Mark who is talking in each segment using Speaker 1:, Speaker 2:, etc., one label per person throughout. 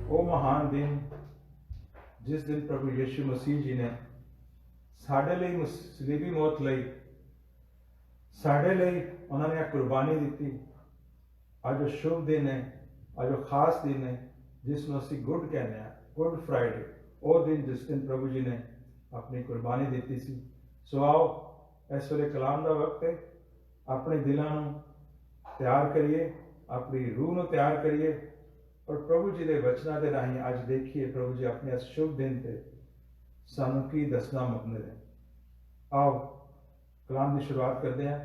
Speaker 1: वो महान दिन जिस दिन प्रभु यीशु मसीह जी ने साढ़े लिए सलीबी मौत लई, साढ़े लिए उन्होंने कुर्बानी दी। अज वो शुभ दिन है, अज वो खास दिन है जिसनों असी गुड कहने, गुड फ्राइडे, वो दिन जिस दिन प्रभु जी ने अपनी कुर्बानी दी सी। सो आओ इस वे कलाम का वक्त है, अपने दिलों तैयार करिए, अपनी रूह को तैयार करिए और प्रभु जी के वचनों के राही अज देखिए प्रभु जी अपने इस शुभ दिन से सानू की दसना मुकने ने। आओ कलाम की शुरुआत करते हैं।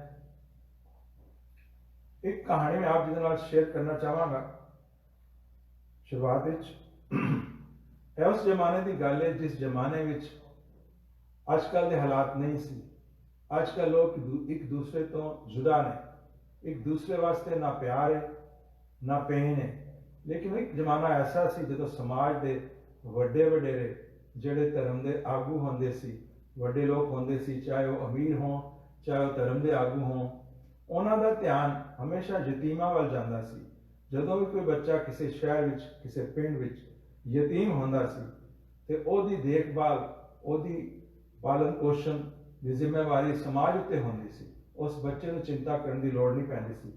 Speaker 1: एक कहानी मैं आप जी शेयर करना चाहवागा। शुरुआत उस जमाने की गल है जिस जमाने में अजकल के हालात नहीं सी। अजकल लोग एक दूसरे तो जुदा ने, एक दूसरे वास्ते ना प्यार है ना पेन है। लेकिन एक जमाना ऐसा सी जो समाज के वड्डे वडेरे जिहड़े धर्म के आगू होंदे सी, वड्डे लोग होंदे सी, चाहे वह अमीर हों चाहे वह धर्म के आगू हों, उन्हां दा ध्यान हमेशा यतीमां वल जांदा सी। जदों भी कोई बच्चा किसी शहर विच किसी पिंड विच यतीम होंदा सी ते ओहदी देखभाल, ओहदी पालन पोषण की जिम्मेवारी समाज उत्ते होंदी सी। उस बच्चे को चिंता करने की लोड़ नहीं पैंदी सी।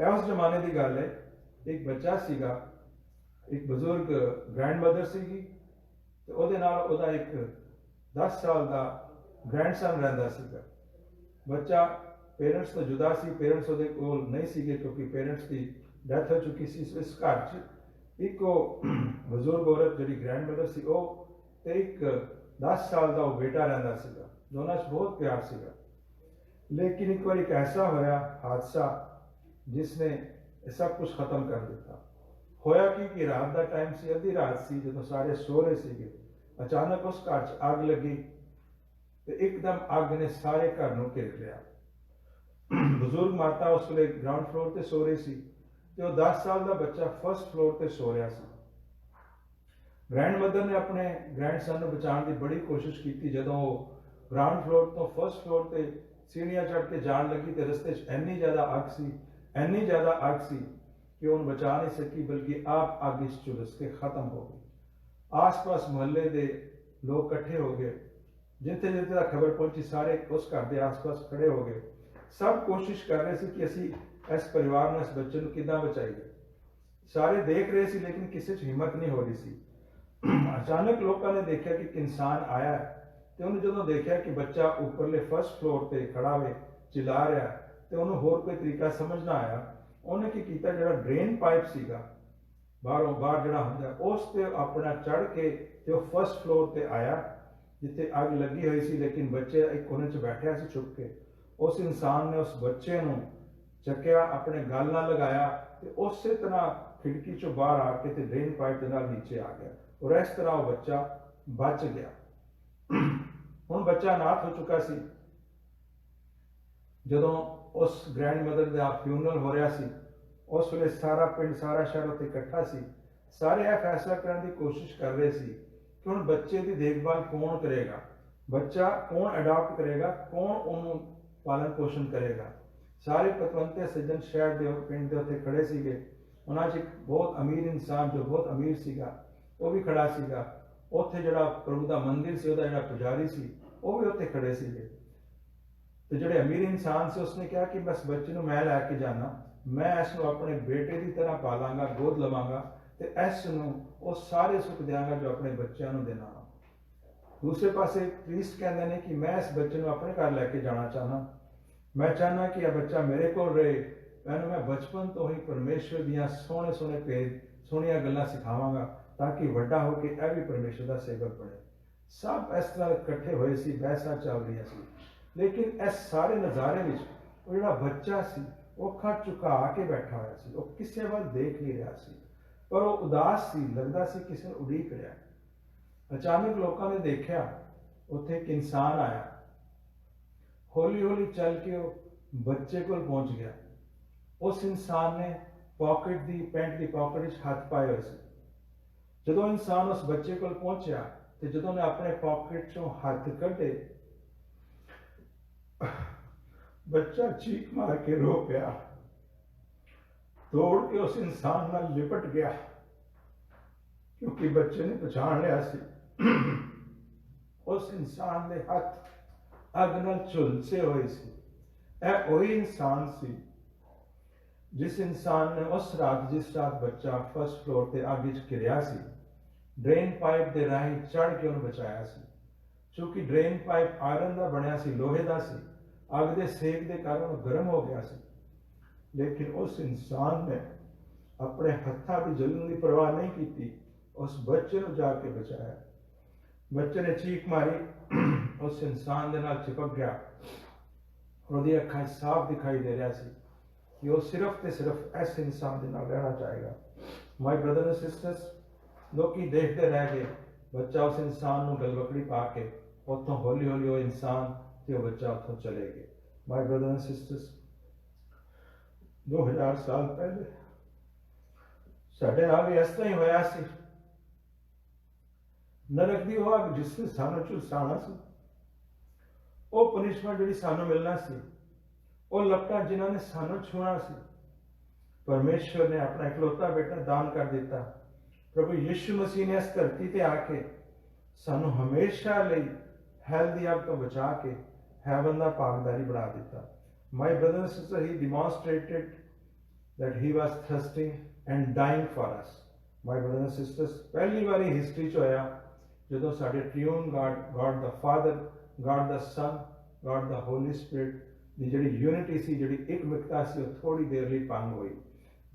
Speaker 1: उस जमाने की गल है, एक बच्चा सीगा, एक बजुर्ग ग्रैंड मदर सीगी ते ओहदे नाल ओहदा एक 10 साल का ग्रैंडसन रहिंदा सीगा। बच्चा पेरेंट्स तो जुदा सी, पेरेंट्स उहदे कोल नहीं सीगे क्योंकि पेरेंट्स की डेथ हो चुकी सी। इस घर च एक बजुर्ग औरत जिहड़ी ग्रैंड मदर सी वो ते एक 10 साल का वो बेटा रहिंदा सीगा। दोनों च बहुत प्यार सीगा। लेकिन एक बार एक ऐसा होया हादसा जिसने सब कुछ खत्म कर दिता। होया कि रात का टाइम सी, अद्धी रात सी, जो सारे सो रहे थे, अचानक उस घर च अग लगी तो एकदम अग ने सारे घर को घेर लिया। बजुर्ग माता उस वे ग्राउंड फ्लोर पर सो रही सी ते वो 10 साल का बच्चा फर्स्ट फ्लोर पर सो रहा सी। ग्रैंड मदर ने अपने ग्रैंडसन को बचाने की बड़ी कोशिश की। जदों वो ग्राउंड फ्लोर तो फर्स्ट फ्लोर पर सीढ़ियां चढ़ के जान लगी तो रस्ते इन्नी ज्यादा अग सी, इन्नी ज्यादा अग सी कि उन्हें बचा नहीं सकी, बल्कि आप अग इस झुलस के खत्म हो गई। आस पास मोहल्ले के लोग इकट्ठे हो गए, जिथे जिथे खबर पहुंची सारे उस घर के आस पास खड़े हो गए। सब कोशिश कर रहे थे कि असी इस परिवार में इस बच्चे को किदां बचाइए। सारे देख रहे थे लेकिन किसी हिम्मत नहीं हो रही सी। अचानक लोगों ने देखा कि एक इंसान आया है तो उन्हें जो देखा कि बच्चा उपरले फर्स्ट फ्लोर पर खड़ा हुए चिल्ला रहा है तो उन्होंने होर कोई तरीका समझ ना आया। उन्हें की किया, जो ड्रेन पाइप सीगा बाहरों बाहर जड़ा होंदा उस पर अपना चढ़ के तो फर्स्ट फ्लोर पर आया जिथे अग लगी हुई सी। लेकिन बच्चे एक कोने च बैठा से छुप के। उस इंसान ने उस बच्चे को चक्या, अपने गल ना लगाया तो उस तरह खिड़की चो बाहर आके तो ड्रेन पाइप के नीचे आ गया और इस तरह वो बच्चा बच गया। हुण बच्चा अनाथ हो चुका सी। जदों उस ग्रैंड मदर का फ्यूनरल हो रहा सी उस वे सारा पिंड सारा शहर उत्ते इकट्ठा सी। सारे यह फैसला करने की कोशिश कर रहे सी कि हुण बच्चे की देखभाल कौन करेगा, बच्चा कौन अडॉप्ट करेगा, कौन उन्होंने पालन पोषण करेगा। सारे पतवंते सज्जन शहर के पिंड के उत्ते खड़े सीगे। उन्हां च एक बहुत अमीर इंसान जो बहुत अमीर सीगा वो भी खड़ा सीगा। उत्थे जिहड़ा प्रभु का मंदिर से जिहड़ा पुजारी सी वो भी उत्थे खड़े सीगे। तो जिहड़े अमीर इंसान से उसने कहा कि बस बच्चे को मैं लैके जाना, मैं इसको अपने बेटे की तरह पालांगा, गोद लवांगा तो इसनों वो सारे सुख देंगा जो अपने बच्चों को देना। दूसरे पासे प्रीस्ट कहते हैं कि मैं इस बच्चे को अपने घर लैके जाना चाहना, मैं चाहना कि यह बच्चा मेरे को रहे, मैं बचपन तो ही परमेश्वर दियाँ सोहने सोहने भेद सोहनिया गल्लां सिखावांगा ताकि वड्डा होकर यह भी परमेश्वर का सेवक बने। सब इस तरह इकट्ठे हुए सी, बहसां चल रही सी। लेकिन इस सारे नज़ारे में वो जिहड़ा बच्चा सी वो अखां झुका के बैठा होया सी, वो किसी वाल देख नहीं रहा सी, पर वो उदास सी, लगता सी किसी ने उड़ीक रहा। अचानक लोगों ने देखा उत्थे एक इंसान आया, हौली हौली चल के वो बच्चे को पहुंच गया। उस इंसान ने पॉकेट दी पैंट की पॉकेट हाथ पाए हुए सी। जदों इंसान उस बच्चे को पहुंचा तो जदों ने अपने पॉकेट चों हाथ कढ़े, बच्चा चीख मार के रो पिया, दौड़ के उस इंसान नाल लिपट गया क्योंकि बच्चे ने पछाण लिया सी उस इंसान के हथ अग नाल झुलसे हुए सी। यह वही इंसान सी जिस इंसान ने उस रात जिस रात बच्चा फर्स्ट फ्लोर ते अग विच घिरिया सी ड्रेन पाइप के राही चढ़ के उन्हें बचाया सी। क्योंकि ड्रेन पाइप आयरन का बनया सी, लोहे का सी, अग के सेक के कारण गर्म हो गया सी, लेकिन उस इंसान ने अपने हथा की जलन की परवाह नहीं की, उस बच्चे को जाके बचाया। बच्चे ने चीख मारी, उस इंसान के नाल चिपक गया और उसकी अखां साफ दिखाई दे रहा सी कि वह सिर्फ तो सिर्फ इस इंसान के नाल रहना चाहेगा। माय ब्रदर एंड सिस्टर्स, लोग देखते रह गए, बच्चा उस इंसान को गलवकड़ी पा के उतों हौली हौली वो इंसान ते वो बच्चा उतों चले गए। माय ब्रदर एंड सिस्टर्स, 2000 साल पहले साढ़े नाल भी इस तरह ही होया सी। नरक दी वो अग जिसने सानू झुलसाना सी, वो पनिशमेंट जिहड़ी सानू मिलना सी, वो लपटा जिन्होंने सानू छूना सी, परमेश्वर ने अपना इकलौता बेटा दान कर दिता। प्रभु यीशु मसीह ने इस धरती ते आके सानू हमेशा लई हैल दी अग तो बचा के हैवन दा भागदारी बना दिता। My brother and sister, he demonstrated that he was thirsting and dying for us. My brother and sisters, पहली बार हिस्ट्री च होया जदों साडे triune God the Father, God the Son, God the Holy Spirit दी जिहड़ी यूनिटी सी, जिहड़ी एकमिकता सी, वो थोड़ी देर लई भंग हुई।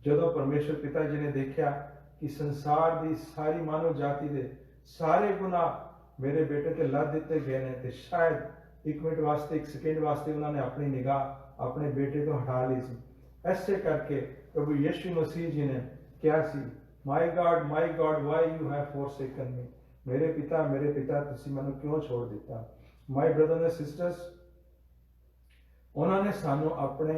Speaker 1: जदों परमेश्वर पिता जी ने देखा कि संसार की सारी मानव जाति के सारे गुनाह मेरे बेटे ते लद दिते गए हैं, तो शायद एक मिनट वास्ते, एक सेकेंड वास्ते उन्होंने अपनी निगाह अपने बेटे तो हटा ली सी। ऐसे करके प्रभु यीशु मसीह जी ने क्या सी, my God why you have forsaken me, मेरे पिता तुसी मैनू क्यों छोड़ दिता। माय ब्रदर एंड सिस्टर्स, उन्होंने सानू अपने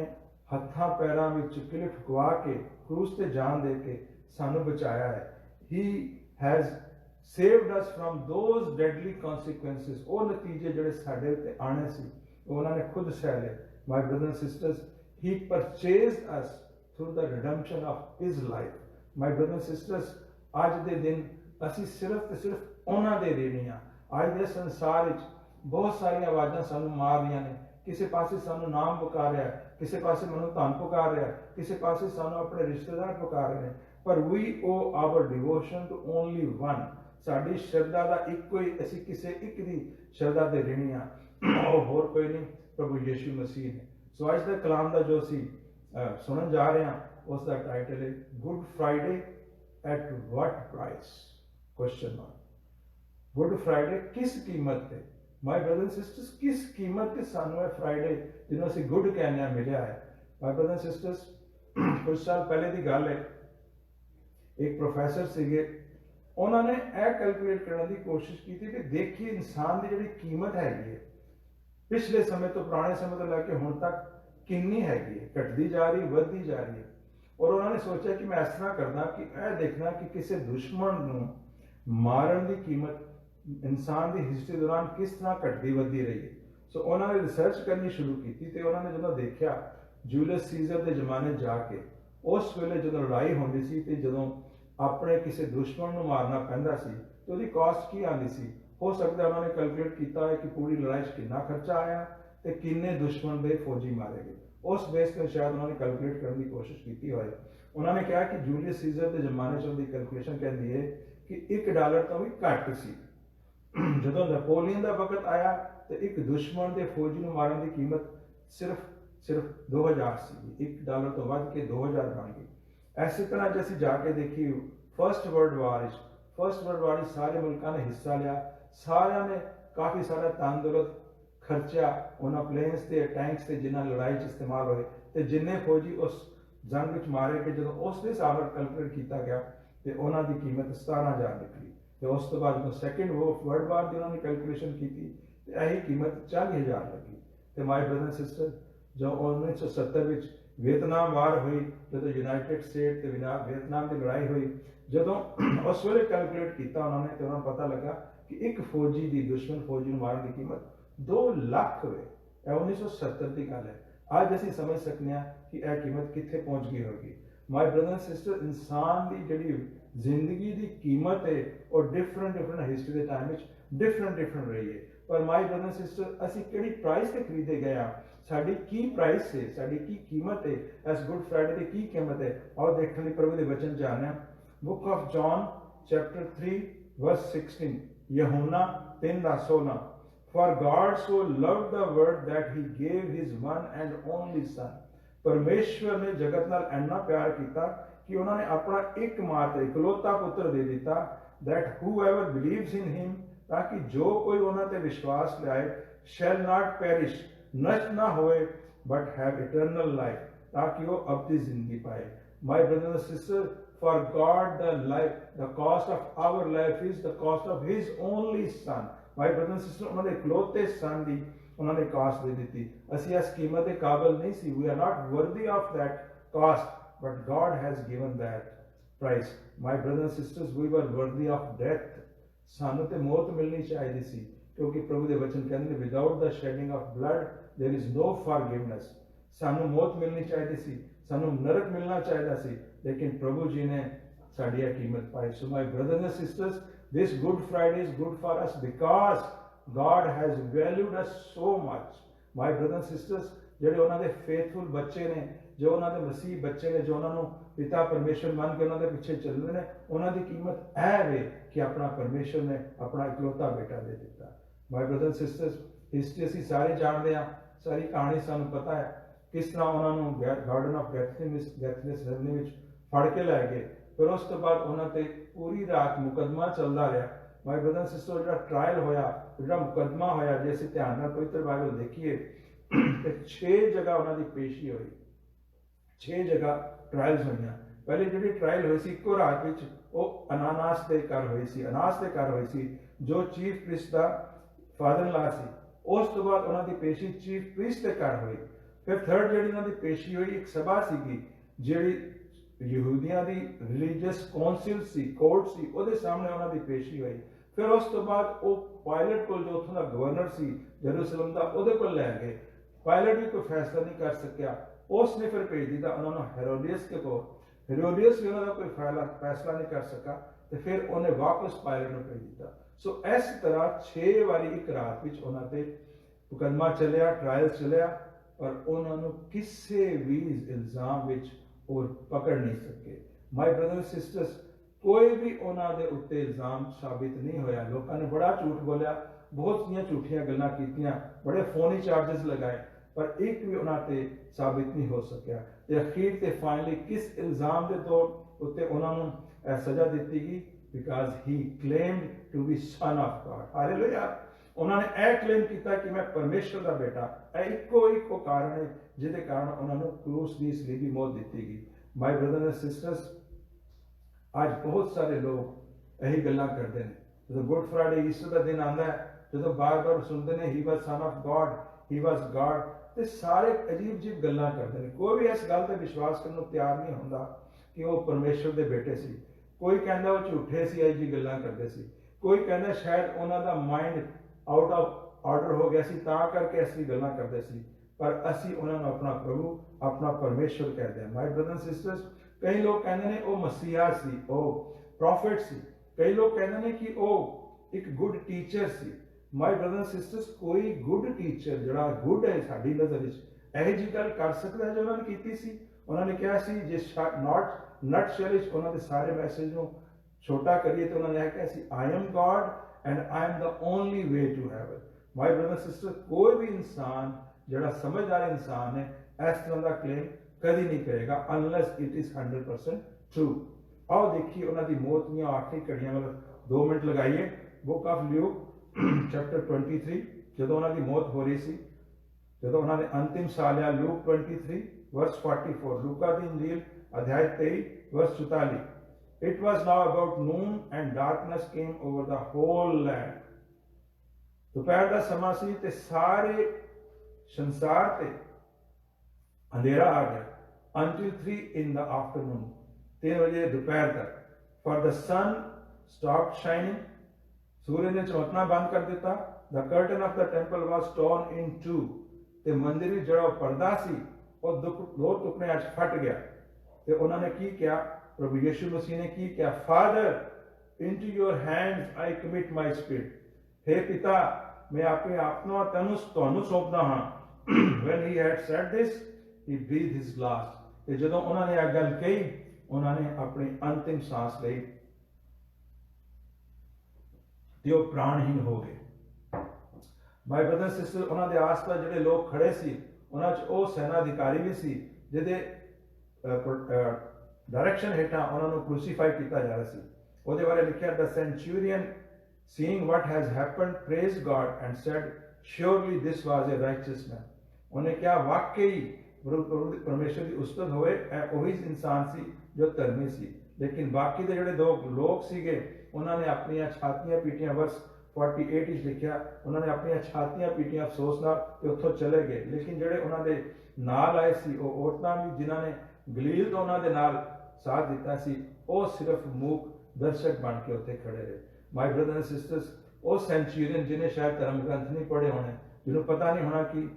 Speaker 1: हत्थां पैरां विच किल ठुकवा के क्रूस ते जान दे के सानू बचाया है। He has saved us from those deadly consequences, वो नतीजे जिहड़े साडे उत्ते आने सी उन्होंने खुद सह ले। My brother and sisters, he purchased us through the redemption of his life. My brother and sisters, अज दे दिन असी सिर्फ ते सिर्फ उन्हां दे देने आ। अज दे संसार विच बहुत सारियां आवाज़ां सानू मार रहीआं ने, किसी पासे सानू नाम पुकार रहा है, किसी पासे मनु धन पुकार रहा है, किसी पासे सानू अपने रिश्तेदार पुकार रहे हैं, पर we owe our devotion to only one. साडी श्रद्धा का इको ही, असी किसी एक दी श्रद्धा दे ऋणी आ, वो होर कोई नहीं, प्रभु यीशु मसीह ने। सो अज दा कलाम दा जो असी सुनन जा रहे हैं, उसका टाइटल है Good Friday at what price, question mark. Good Friday किस कीमत पे, माय ब्रदर एंड सिस्टर्स, किस कीमत पे सानू है फ्राइडे जिन्होंने असी गुड कहने मिलया है। माय ब्रदर एंड सिस्टर्स, कुछ साल पहले की गल है, एक प्रोफैसर सीगे, उन्होंने यह कैलकुलेट करने की कोशिश की थी कि देखिए इंसान की जिहड़ी कीमत हैगी है पिछले समय तो, पुराने समय तो लैके हुण तक कितनी हैगी है, घटती जा रही, बढ़ती जा रही है। और उन्होंने सोचा कि मैं इस तरह करना कि यह देखना कि किसी दुश्मन नूं मारन की कीमत इंसान की हिस्ट्री दौरान किस तरह घटती बढ़ती रही है। सो उन्होंने रिसर्च करनी शुरू की तो उन्होंने जो देखा जूलियस सीजर के जमाने जाके उस वेले जो लड़ाई होती सी ते जदों अपने किसी दुश्मन को मारना पैंदा सी तो उसकी कॉस्ट की आती सी। हो सकता है उन्होंने कैलकुलेट किया है कि पूरी लड़ाई कितना खर्चा आया तो किन्ने दुश्मन के फौजी मारे गए, उस बेस पर शायद उन्होंने कैलकुलेट करने की कोशिश की हो। उन्होंने कहा कि जूलियस सीजर के जमाने च कैलकुलेशन कहती है कि $1 तो भी घट सी। जो नैपोलियन का वक्त आया तो एक दुश्मन के फौजी को मारन की कीमत सिर्फ 2000 सी, $1 तो वध के 2000 बन गई। इसी तरह जो असीं जाके देखिए फर्स्ट वर्ल्ड वार सारे मुल्कों ने हिस्सा लिया, सारिया ने काफ़ी सारा धन दौलत खर्चा उन्होंने प्लेन्स से टैंक्स से जिन्हें लड़ाई इस्तेमाल होए, तो जिन्ने फौजी उस जंग में मारे गए जो उस हिसाब से कैलकुलेट किया गया तो उन्होंने कीमत 17,000 निकली। तो उस तो बाद जो सैकेंड वर्ल्ड वार की उन्होंने कैलकुलेशन की तो यही कीमत 40,000 लगी। तो माय ब्रदर एंड सिस्टर, जो 1970 वियतनाम वार हुई, जो यूनाइटेड स्टेट तो वियतनाम की लड़ाई हुई, जो उस वे कैलकुलेट किया उन्होंने तो उन्होंने पता लगा कि एक फौजी की दुश्मन फौजी को मारने की कीमत 2 लाख हुए। 1970 की गल है। अज असीं समझ सकते हैं कि यह कीमत कित्थे पहुँच गई होगी। माय ब्रदर एंड सिस्टर इंसान की जिहड़ी जिंदगी की कीमत है और डिफरेंट हिस्ट्री के टाइम डिफरेंट रही है। पर माय ब्रदर एंड सिस्टर असी किहड़ी प्राइस ते खरीदे गए हाँ, साडी की प्राइस है, साडी की कीमत है, एस गुड फ्राइडे की कीमत है। और देखने लिए प्रभु के वचन जाने book of John chapter 3 verse 16, यूहन्ना 3:16, for God so loved the world that he gave his one and only son. परमेश्वर ने जगत नाल इन्ना प्यार किया कि उन्होंने अपना एकमात्र इकलौता पुत्र दे दिता, that whoever believes in him, ताकि जो कोई उन्होंने विश्वास लाए शैल नॉट पेरिश, नष्ट ना होए, बट हैव इटर्नल लाइफ, ताकि वो अब्दी जिंदगी पाए। My brother and sister, for God the life, the cost of our life is the cost of his only son. My brother and sister, उन्होंने इकलौते सन की उन्होंने कास्ट दे दी। असी इस कीमत के काबिल नहीं सी, we are not worthy of that cost, but God has given that price. My brother and sisters, we were worthy of death. सानू ते मौत मिलनी चाहिए सी, क्योंकि प्रभु के वचन कहते हैं without the shedding of blood there is no forgiveness. सानू मौत मिलनी चाहिए सी, सानू नरक मिलना चाहिए सी, लेकिन प्रभु जी ने साड़ी कीमत पाई। So my brothers and sisters, this Good Friday is good for us because God has valued us so much. My brothers and sisters, ਜਿਹੜੇ ਉਹਨਾਂ ਦੇ ਫੇਥਫੁਲ ਬੱਚੇ ਨੇ, ਜੋ ਉਹਨਾਂ ਦੇ ਮਸੀਹ ਬੱਚੇ ਨੇ, ਜੋ ਉਹਨਾਂ ਨੂੰ ਪਿਤਾ ਪਰਮੇਸ਼ਰ ਮੰਨ ਕੇ ਉਹਨਾਂ ਦੇ ਪਿੱਛੇ ਚੱਲਦੇ ਨੇ, ਉਹਨਾਂ ਦੀ ਕੀਮਤ ਇਹ ਵੇ ਕਿ ਆਪਣਾ ਪਰਮੇਸ਼ਰ ਨੇ ਆਪਣਾ ਇਕਲੌਤਾ ਬੇਟਾ ਦੇ ਦਿੱਤਾ। My brothers and sisters, history ਅਸੀਂ ਸਾਰੇ ਜਾਣਦੇ ਹਾਂ, ਸਾਰੀ ਕਹਾਣੀ ਸਾਨੂੰ ਪਤਾ ਹੈ ਕਿਸ ਤਰ੍ਹਾਂ ਉਹਨਾਂ ਨੂੰ ਗਾਰਡਨ ਆਫ ਗੈਥਸੇਮਨੀ ਵਿੱਚ ਫੜ ਕੇ ਲੈ ਗਏ। ਫਿਰ ਉਸ ਤੋਂ ਬਾਅਦ ਉਹਨਾਂ ਤੇ ਪੂਰੀ ਰਾਤ ਮੁਕੱਦਮਾ ਚੱਲਦਾ ਰਿਹਾ। माय ब्रदर एंड सिस्टर, जो ट्रायल होया, जो मुकदमा होया, जे असीं ध्यान नाल पवित्र बाइबल देखिए तो 6 जगह उन्हां दी पेशी हुई, 6 जगह ट्रायल्स होईयां। पहले जिहड़ी ट्रायल हुई सी इक्को रात विच, ਉਹ ਅਨਾਨਾਸ ਦੇ ਘਰ ਹੋਈ ਸੀ, ਅਨਾਸ ਦੇ ਘਰ ਹੋਈ ਸੀ, ਜੋ ਚੀਫ ਪ੍ਰੀਸਟ ਦਾ ਫਾਦਰ ਲਾ ਸੀ। ਉਸ ਤੋਂ ਬਾਅਦ ਉਹਨਾਂ ਦੀ ਪੇਸ਼ੀ ਚੀਫ ਪ੍ਰੀਸਟ ਦੇ ਘਰ ਹੋਈ। ਫਿਰ ਥਰਡ ਜਿਹੜੀ ਉਹਨਾਂ ਦੀ ਪੇਸ਼ੀ ਹੋਈ ਇੱਕ ਸਭਾ ਸੀਗੀ, ਜਿਹੜੀ ਯਹੂਦੀਆਂ ਦੀ ਰਿਲੀਜੀਅਸ ਕਾਉਂਸਲ ਸੀ, ਕੋਰਟ ਸੀ, ਉਹਦੇ ਸਾਹਮਣੇ ਉਹਨਾਂ ਦੀ ਪੇਸ਼ੀ ਹੋਈ। ਫਿਰ ਉਸ ਤੋਂ ਬਾਅਦ ਉਹ ਪਾਇਲਟ ਕੋਲ, ਜੋ ਉੱਥੋਂ ਦਾ ਗਵਰਨਰ ਸੀ ਜਰੂਸਲਮ ਦਾ, ਉਹਦੇ ਕੋਲ ਲੈ ਗਏ। ਪਾਇਲਟ ਵੀ ਕੋਈ ਫੈਸਲਾ ਨਹੀਂ ਕਰ ਸਕਿਆ। ਉਸ ਨੇ ਫਿਰ ਭੇਜ ਦਿੱਤਾ ਉਹਨਾਂ ਨੂੰ ਹੈਰੋਡੀਅਸ के ਕੋਲ। ਹੈਰੋਡੀਅਸ ਵੀ ਉਹਨਾਂ ਦਾ ਕੋਈ ਫੈਸਲਾ ਨਹੀਂ ਕਰ ਸका, ਤੇ ਫਿਰ ਉਹਨੇ ਵਾਪਸ ਪਾਇਲਟ ਨੂੰ ਭੇਜ ਦਿੱਤਾ। ਸੋ ਇਸ ਤਰ੍ਹਾਂ 6 ਵਾਰੀ ਇੱਕ ਰਾਤ ਵਿੱਚ ਉਹਨਾਂ ਤੇ ਮੁਕੱਦਮਾ ਚੱਲਿਆ, ਟ੍ਰਾਇਲ ਚੱਲਿਆ, ਪਰ ਉਹਨਾਂ ਨੂੰ ਕਿਸੇ ਵੀ ਇਲਜ਼ਾਮ ਵਿੱਚ और पकड़ नहीं सके। माय ब्रदर्स सिस्टर्स, कोई भी उन्होंने उत्ते इल्जाम साबित नहीं होया। लोगों ने बड़ा झूठ बोलिया, बहुत सी झूठियां गल्लां कीतियां, बड़े फोनी चार्जेस लगाए, पर एक भी उन्होंने साबित नहीं हो सकिया। ते अखीर ते फाइनली किस इल्जाम के तौर उत्ते उन्होंने सजा दी गई? Because he claimed to be son of God. Hallelujah. उन्होंने यह क्लेम किया कि मैं परमेश्वर का बेटा। यह इको कारण है जिसके कारण उन्होंने क्रूस की सलीबी मौत दी गई। माय ब्रदर्स एंड सिस्टर्स, आज बहुत सारे लोग यही गल्लां करते हैं। जो गुड फ्राइडे ईस्टर का दिन आता है, जो बार बार सुनते हैं he was sun of God, he was God, तो सारे अजीब अजीब गल्लां करते हैं। कोई भी इस गल पर विश्वास करने को तैयार नहीं होता कि वो परमेश्वर के बेटे सी। कोई कहता वो झूठे सी, यही जी गल्लां करते सी। कोई कहता शायद उन्होंने माइंड आउट ऑफ ऑर्डर हो गया सी, तां करके ऐसी गल्लां करते सी। पर असी उन्होंने अपना प्रभु, अपना परमेश्वर कहते हैं। माय ब्रदर्स एंड सिस्टर्स, कई लोग कहते हैं वो मसीहा सी, वो प्रॉफिट सी। कई लोग कहते हैं कि वो एक गुड टीचर सी। माय ब्रदर्स एंड सिस्टर्स, कोई गुड टीचर जड़ा गुड है साडी नज़र विच यही जी गल कर सकता है जो उन्होंने की सी। उन्होंने कहा सी जे नॉट नट शेल उन्होंने सारे मैसेज को छोटा करिए तो उन्होंने कहा सी, I am God and I am the only way to heaven. My brothers and sisters, कोई भी इंसान जड़ा समझदार इंसान है इस तरह का क्लेम कभी नहीं करेगा अनलेस इट इज 100% ट्रू। आओ देखिए उन्होंने मौत दी आखिरी घड़ियां, मतलब 2 मिनट लगाइए। बुक ऑफ ल्यूक चैप्टर 23, जो उन्होंने मौत हो रही सी, जो उन्होंने अंतिम साल लिया। लूक 23 वर्स 44, लूका दी इंजील अध्याय 23 verse 44। It was now about noon and darkness came over the whole land. दोपहर का समा सी ते सारे संसार ते अंधेरा आ गया। until 3 in the afternoon, 3 बजे दोपहर तक। for the sun stopped shining, सूर्य ने चमकना बंद कर दिता। the curtain of the temple was torn in two, ते मंदिर जड़ा पर्दा सी और 2 टुकड़े आज फट गया। ਤੇ ਉਹਨਾਂ ਨੇ ਕੀ ਕਿਹਾ, ਪ੍ਰਭੂ ਯਿਸੂ ਮਸੀਹ ਨੇ ਕੀ ਕਿਹਾ, father into your hands I commit my spirit, हे पिता मैं अपने आप ਨੂੰ ਤੁਹਾਨੂੰ ਸੌਂਪਦਾ ਹਾਂ। when he had said this he breathed his last, ਤੇ ਜਦੋਂ ਉਹਨਾਂ ਨੇ ਇਹ ਗੱਲ ਕਹੀ ਉਹਨਾਂ ਨੇ ਆਪਣੀ ਅੰਤਿਮ ਸਾਹ ਲਈ ਤੇ ਉਹ ਪ੍ਰਾਣਹੀਨ ਹੋ ਗਏ। ਮਾਈ ਬ੍ਰਦਰ ਸਿਸਟਰ, ਉਹਨਾਂ ਦੇ ਆਸ-ਪਾਸ ਜਿਹੜੇ ਲੋਕ ਖੜੇ ਸੀ ਉਹਨਾਂ 'ਚ ਉਹ ਸੈਨਾ ਅਧਿਕਾਰੀ ਵੀ ਸੀ ਜਿਹਦੇ ਡਾਇਰੈਕਸ਼ਨ ਹੇਠਾਂ ਉਹਨਾਂ ਨੂੰ ਕ੍ਰੂਸੀਫਾਈ ਕੀਤਾ ਜਾ ਰਿਹਾ ਸੀ। ਉਹਦੇ ਬਾਰੇ ਲਿਖਿਆ, the centurion seeing what has happened praised God and said surely this was a righteous man, ਉਹਨੇ ਕਿਹਾ ਵਾਕਈ ਪਰਮੇਸ਼ਰ ਦੀ ਉਸਤਤ ਹੋਵੇ, ਇਹ ਉਹੀ ਇਨਸਾਨ ਸੀ ਜੋ ਧਰਮੀ ਸੀ। ਲੇਕਿਨ ਬਾਕੀ ਦੇ ਜਿਹੜੇ ਦੋ ਲੋਕ ਸੀਗੇ ਉਹਨਾਂ ਨੇ ਆਪਣੀਆਂ ਛਾਤੀਆਂ ਪੀਟੀਆਂ। ਵਰਸ 48 ਵਿੱਚ ਲਿਖਿਆ, ਉਹਨਾਂ ਨੇ ਆਪਣੀਆਂ ਛਾਤੀਆਂ ਪੀਟੀਆਂ ਅਫਸੋਸ ਨਾਲ ਤੇ ਉੱਥੋਂ ਚਲੇ ਗਏ। ਲੇਕਿਨ ਜਿਹੜੇ ਉਹਨਾਂ ਦੇ ਨਾਲ ਆਏ ਸੀ ਉਹ ਔਰਤਾਂ ਵੀ ਜਿਨ੍ਹਾਂ ਨੇ ਗਲੀਲ ਤੋਂ ਉਹਨਾਂ ਦੇ ਨਾਲ ਸਾਥ ਦਿੱਤਾ ਸੀ, ਉਹ ਸਿਰਫ ਮੂਕ ਦਰਸ਼ਕ ਬਣ ਕੇ ਉੱਥੇ ਖੜੇ ਰਹੇ। ਮਾਈ ਬ੍ਰਦਰ ਐਂਡ ਸਿਸਟਰਸ, ਉਹ ਸੈਂਚੂਰੀਅਨ ਜਿਹਨੇ ਸ਼ਾਇਦ ਧਰਮ ਗ੍ਰੰਥ ਨਹੀਂ ਪੜ੍ਹੇ ਹੋਣੇ, ਜਿਹਨੂੰ ਪਤਾ ਨਹੀਂ ਹੋਣਾ ਕਿ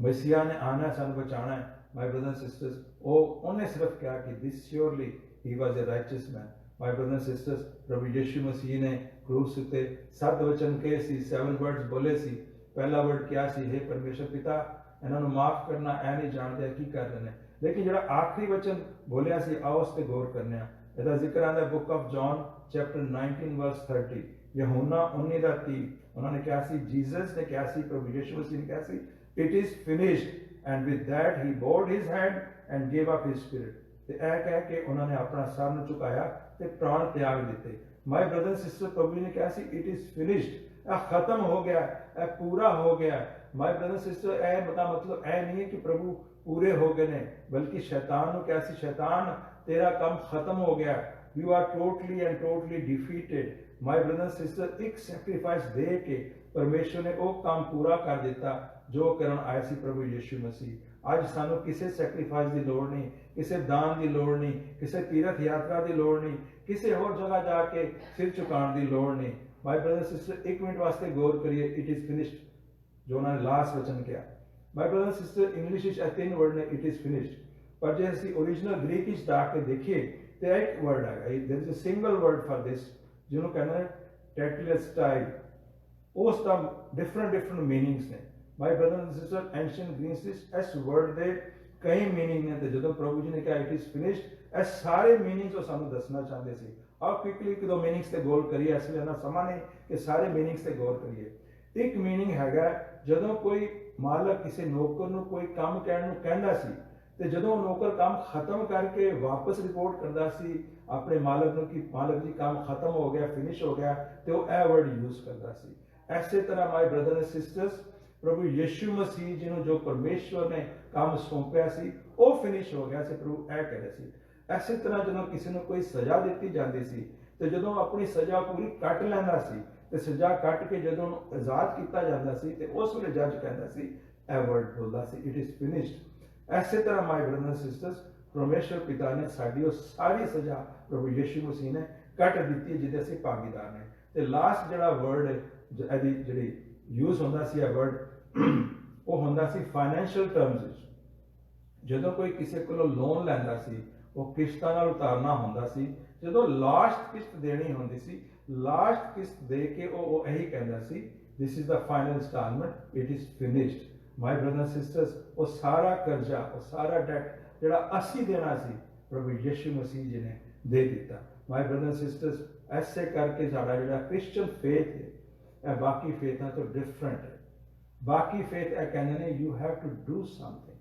Speaker 1: ਮਸੀਹਾ ਨੇ ਆਣਾ ਸਾਨੂੰ ਬਚਾਉਣਾ ਹੈ, ਮਾਈ ਬ੍ਰਦਰ ਐਂਡ ਸਿਸਟਰਸ, ਉਹਨੇ ਸਿਰਫ ਕਿਹਾ ਕਿ ਦਿਸ surely he was a ਰਾਈਚਸ man. My brother and sisters, ਪ੍ਰਭੂ ਯਿਸੂ ਮਸੀਹ ਨੇ ਕਰੂਸ ਉੱਤੇ 7 ਵਚਨ ਕਹੇ ਸੀ, 7 ਵਰਡਸ ਬੋਲੇ ਸੀ। ਪਹਿਲਾ ਵਰਡ ਕਿਹਾ ਸੀ, हे ਪਰਮੇਸ਼ਰ ਪਿਤਾ ਇਹਨਾਂ ਨੂੰ ਮਾਫ ਕਰਨਾ, ਇਹ ਨਹੀਂ ਜਾਣਦੇ ਕੀ ਕਰ ਰਹੇ ਨੇ। ਲੇਕਿਨ ਜਿਹੜਾ ਆਖਰੀ ਵਚਨ ਬੋਲਿਆ ਸੀ, ਆਓ ਉਸ ਤੇ ਗੌਰ ਕਰਨੇ ਆ। ਇਹਦਾ ਜ਼ਿਕਰ ਆਉਂਦਾ ਬੁੱਕ ਆਫ ਜੌਨ ਚੈਪਟਰ 19 ਵਰਸ 30, ਯਹੂਨਾ 19:30। ਉਹਨਾਂ ਨੇ ਕਿਹਾ ਸੀ, ਜੀਸਸ ਨੇ ਕਿਹਾ ਸੀ, ਪ੍ਰਭੂ ਯਿਸੂ ਮਸੀਹ ਨੇ ਕਿਹਾ ਸੀ, it is finished, and with that he bowed his hand and gave up his spirit. ਤੇ ਇਹ ਕਹਿ ਕੇ ਉਹਨਾਂ ਨੇ ਆਪਣਾ ਸਰ ਨੂੰ ਝੁਕਾਇਆ ਤੇ ਪ੍ਰਾਣ ਤਿਆਗ ਦਿੱਤੇ। ਮਾਈ ਬ੍ਰਦਰ ਸਿਸਟਰ, ਪ੍ਰਭੂ ਨੇ ਕਿਹਾ ਸੀ ਇਟ ਇਜ਼ ਫਿਨਿਸ਼ਡ, ਇਹ ਖਤਮ ਹੋ ਗਿਆ, ਇਹ ਪੂਰਾ ਹੋ ਗਿਆ। ਮਾਈ ਬ੍ਰਦਰ ਸਿਸਟਰ, ਇਹ ਮਤਲਬ ਇਹ ਨਹੀਂ ਹੈ ਕਿ ਪ੍ਰਭੂ ਪੂਰੇ ਹੋ ਗਏ ਨੇ, ਬਲਕਿ ਸ਼ੈਤਾਨ ਨੂੰ ਕਿਹਾ ਸੀ, ਸ਼ੈਤਾਨ ਤੇਰਾ ਕੰਮ ਖਤਮ ਹੋ ਗਿਆ, you are totally and totally defeated. My brother sister, ਇੱਕ ਸੈਕਰੀਫਾਈਸ ਦੇ ਕੇ ਪਰਮੇਸ਼ਰ ਨੇ ਉਹ ਕੰਮ ਪੂਰਾ ਕਰ ਦਿੱਤਾ ਜੋ ਕਰਨ ਆਇਆ ਸੀ ਪ੍ਰਭੂ ਯਿਸੂ ਮਸੀਹ। ਅੱਜ ਸਾਨੂੰ ਕਿਸੇ ਸੈਕਰੀਫਾਈਸ ਦੀ ਲੋੜ ਨਹੀਂ, ਕਿਸੇ ਦਾਨ ਦੀ ਲੋੜ ਨਹੀਂ, ਕਿਸੇ ਤੀਰਥ ਯਾਤਰਾ ਦੀ ਲੋੜ ਨਹੀਂ, ਕਿਸੇ ਹੋਰ ਜਗ੍ਹਾ ਜਾ ਕੇ ਸਿਰ ਝੁਕਾਉਣ ਦੀ ਲੋੜ ਨਹੀਂ। ਮਾਈ ਬ੍ਰਦਰ ਸਿਸਟਰ, ਇੱਕ ਮਿੰਟ ਵਾਸਤੇ ਗੌਰ ਕਰੀਏ, ਇਟ ਇਜ਼ ਫਿਨਿਸ਼ਡ ਜੋ ਉਹਨਾਂ ਨੇ ਲਾਸਟ ਵਚਨ ਕਿਹਾ। ਮਾਈ ਬ੍ਰਦਰ ਸਿਸਟਰ, ਇੰਗਲਿਸ਼ ਵਿੱਚ ਇਹ 3 ਵਰਡ ਨੇ, ਇਟ ਇਜ਼ ਫਿਨਿਸ਼ਡ, ਪਰ ਜੇ ਅਸੀਂ ਓਰੀਜਨਲ ਗ੍ਰੀਕ ਵਿੱਚ ਜਾ ਕੇ ਦੇਖੀਏ ਤੇ ਇੱਕ ਵਰਡ ਹੈਗਾ, there is a single word for this, ਜਿਹਨੂੰ ਕਹਿੰਦੇ ਨੇ ਟੈਟਲੇਸਟਾਈ। ਉਸ ਦਾ ਡਿਫਰੈਂਟ ਮੀਨਿੰਗਸ ਨੇ। My brother and sister, ancient Greece ਵਿੱਚ ਇਸ ਵਰਡ ਦੇ ਕਈ ਮੀਨਿੰਗ ਨੇ, ਤੇ ਜਦੋਂ ਪ੍ਰਭੂ ਜੀ ਨੇ ਕਿਹਾ ਇਟ ਇਜ਼ ਫਿਨਿਸ਼ਡ, ਇਹ ਸਾਰੇ ਮੀਨਿੰਗਸ ਉਹ ਸਾਨੂੰ ਦੱਸਣਾ ਚਾਹੁੰਦੇ ਸੀ। ਆਓ ਕੁਇਕਲੀ ਇੱਕ ਦੋ ਮੀਨਿੰਗਸ ਤੇ ਗੌਰ ਕਰੀਏ, ਇਸ ਲਈ ਨਾ ਸਮਾਂ ਨਹੀਂ ਕਿ ਸਾਰੇ ਮੀਨਿੰਗਸ ਤੇ ਗੌਰ ਕਰੀਏ। ਇੱਕ ਮੀਨਿੰਗ ਹੈਗਾ, ਜਦੋਂ ਕੋਈ ਮਾਲਕ ਕਿਸੇ ਨੌਕਰ ਨੂੰ ਕੋਈ ਕੰਮ ਕਹਿਣ ਨੂੰ ਕਹਿੰਦਾ ਸੀ ਤੇ ਜਦੋਂ ਉਹ ਨੌਕਰ ਕੰਮ ਖਤਮ ਕਰਕੇ ਵਾਪਸ ਰਿਪੋਰਟ ਕਰਦਾ ਸੀ ਆਪਣੇ ਮਾਲਕ ਨੂੰ ਕਿ ਮਾਲਕ ਜੀ ਕੰਮ ਖਤਮ ਹੋ ਗਿਆ, ਫਿਨਿਸ਼ ਹੋ ਗਿਆ, ਤੇ ਉਹ ਇਹ ਵਰਡ ਯੂਜ਼ ਕਰਦਾ ਸੀ। ਐਸੇ ਤਰ੍ਹਾਂ ਮਾਈ ਬ੍ਰਦਰ ਐਂਡ ਸਿਸਟਰਸ, ਪ੍ਰਭੂ ਯਿਸੂ ਮਸੀਹ ਜੀ ਨੂੰ ਜੋ ਪਰਮੇਸ਼ਵਰ ਨੇ ਕੰਮ ਸੌਂਪਿਆ ਸੀ ਉਹ ਫਿਨਿਸ਼ ਹੋ ਗਿਆ ਸੀ, ਪ੍ਰਭੂ ਇਹ ਕਹਿ ਰਿਹਾ ਸੀ। ਐਸੇ ਤਰ੍ਹਾਂ ਜਦੋਂ ਕਿਸੇ ਨੂੰ ਕੋਈ ਸਜ਼ਾ ਦਿੱਤੀ ਜਾਂਦੀ ਸੀ ਤੇ ਜਦੋਂ ਆਪਣੀ ਸਜ਼ਾ ਪੂਰੀ ਕੱਟ ਲੈਂਦਾ ਸੀ ਤੇ ਸਜ਼ਾ ਕੱਟ ਕੇ ਜਦੋਂ ਉਹਨੂੰ ਆਜ਼ਾਦ ਕੀਤਾ ਜਾਂਦਾ ਸੀ ਤੇ ਉਸ ਵੇਲੇ ਜੱਜ ਕਹਿੰਦਾ ਸੀ, ਇਹ ਵਰਡ ਬੋਲਦਾ ਸੀ, ਇਟ ਇਜ਼ ਫਿਨਿਸ਼ਡ। ਐਸੇ ਤਰ੍ਹਾਂ ਮਾਈ ਬ੍ਰਦਰ ਐਂਡ ਸਿਸਟਰਸ, ਪਰਮੇਸ਼ਵਰ ਪਿਤਾ ਨੇ ਸਾਡੀ ਉਹ ਸਾਰੀ ਸਜ਼ਾ ਪ੍ਰਭੂ ਯਿਸੂ ਮਸੀਹ ਨੇ ਕੱਟ ਦਿੱਤੀ ਜਿਹਦੇ ਅਸੀਂ ਭਾਗੀਦਾਰ ਨੇ। ਤੇ ਲਾਸਟ ਜਿਹੜਾ ਵਰਡ ਇਹਦੀ ਜਿਹੜੀ ਯੂਜ਼ ਹੁੰਦਾ ਸੀ ਇਹ ਵਰਡ, ਉਹ ਹੁੰਦਾ ਸੀ ਫਾਈਨੈਂਸ਼ੀਅਲ ਟਰਮਸ ਵਿੱਚ। ਜਦੋਂ ਕੋਈ ਕਿਸੇ ਕੋਲੋਂ ਲੋਨ ਲੈਂਦਾ ਸੀ ਉਹ ਕਿਸ਼ਤਾਂ ਨਾਲ ਉਤਾਰਨਾ ਹੁੰਦਾ ਸੀ, ਜਦੋਂ ਲਾਸਟ ਕਿਸ਼ਤ ਦੇਣੀ ਹੁੰਦੀ ਸੀ, ਲਾਸਟ ਕਿਸ਼ਤ ਦੇ ਕੇ ਉਹ ਇਹੀ ਕਹਿੰਦਾ ਸੀ, this is the final instalment, it is finished. My brother sisters, ਉਹ ਸਾਰਾ ਕਰਜ਼ਾ, ਉਹ ਸਾਰਾ ਡੈਟ ਜਿਹੜਾ ਅਸੀਂ ਦੇਣਾ ਸੀ ਪ੍ਰਭੂ ਯਿਸੂ ਮਸੀਹ ਜੀ ਨੇ ਦੇ ਦਿੱਤਾ। ਮਾਈ ਬ੍ਰਦਰ ਸਿਸਟਰਸ, ਐਸੇ ਕਰਕੇ ਸਾਡਾ ਜਿਹੜਾ ਕ੍ਰਿਸਚੀਅਨ ਫੇਥ ਹੈ ਇਹ ਬਾਕੀ ਫੇਥਾਂ ਤੋਂ ਡਿਫਰੈਂਟ ਹੈ। ਬਾਕੀ ਫੇਥ ਇਹ ਕਹਿੰਦੇ ਨੇ you have to do something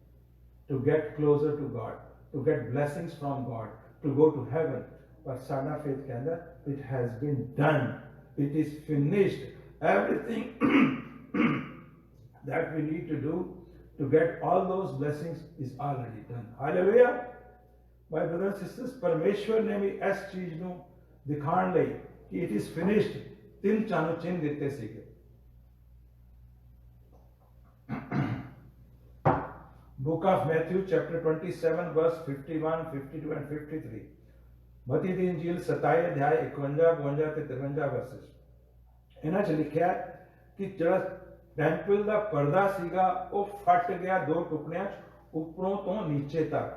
Speaker 1: to get closer to God, to get blessings from God, to go to heaven. ਪਰ ਸਾਡਾ ਫੇਥ ਕਹਿੰਦਾ it has been done, it is finished, everything that we need to do to get all those blessings is already done. Hallelujah. My brothers and sisters, परमेश्वर ने भी इस चीज ਨੂੰ ਦਿਖਾਉਣ ਲਈ ਕਿ it is finished 3 ਚਾਨੋ ਚਿੰਨ ਦਿੱਤੇ ਸੀਗੇ। Book of Matthew chapter 27 verse 51, 52 and 53, ਮਤੀ ਦੀ ਇੰਜੀਲ 27 ਅਧਿਆਇ 51, 52 ਤੇ 53 ਵਰਸਸ। ਇਹਨਾਂ 'ਚ ਲਿਖਿਆ ਕਿ ਜਿਹੜਾ ਟੈਂਪਲ ਦਾ ਪਰਦਾ ਸੀਗਾ ਉਹ ਫਟ ਗਿਆ 2 ਟੁਕੜਿਆਂ 'ਚ, उपरों तो नीचे तक।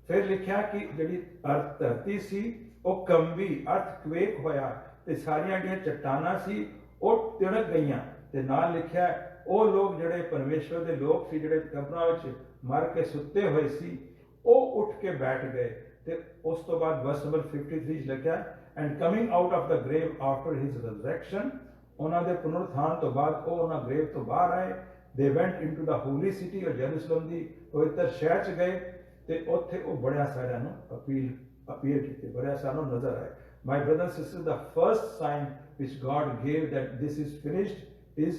Speaker 1: फिर लिखा कि जिहड़ी अर्थ धरती सी ਉਹ ਕੰਬੀ ਅਰਥਕਵੇਕ ਹੋਇਆ ਤੇ ਸਾਰੀਆਂ ਜਿਹੜੀਆਂ ਚट्टानां ਸੀ ਉਹ ਤਿੜਕ ਗਈਆਂ। ਤੇ ਨਾਲ ਲਿਖਿਆ ਉਹ ਲੋਕ ਜਿਹੜੇ ਪਰਮੇਸ਼ਵਰ ਦੇ ਲੋਕ ਸੀ ਜਿਹੜੇ ਕਬਰਾਂ ਵਿੱਚ ਮਰ ਕੇ ਸੁੱਤੇ ਹੋਏ ਸੀ ਉਹ ਉੱਠ ਕੇ ਬੈਠ ਗਏ। ਤੇ ਉਸ ਤੋਂ ਬਾਅਦ ਵਰਸ ਨੰਬਰ 53 ਲਿਖਿਆ and coming out of the grave after his resurrection, ਉਹਨਾਂ ਦੇ ਪੁਨਰੁਥਾਨ ਤੋਂ ਬਾਅਦ ਉਹ ਉਹਨਾਂ ਗ੍ਰੇਵ ਤੋਂ ਬਾਹਰ ਆਏ। ਦੇ ਵੈਂਟ ਇਨਟੂ ਦ ਹੋਲੀ ਸਿਟੀ ਔਰ ਜੈਰੂਸਲਮ ਦੀ ਪਵਿੱਤਰ ਸ਼ਹਿਰ 'ਚ ਗਏ ਤੇ ਉੱਥੇ ਉਹ ਬੜਿਆਂ ਸਾਰਿਆਂ ਨੂੰ appear ਕੀਤੇ, ਬੜਿਆਂ ਸਾਰਿਆਂ ਨੂੰ ਨਜ਼ਰ ਆਏ। My brothers and sisters, the first sign which God gave that this is finished is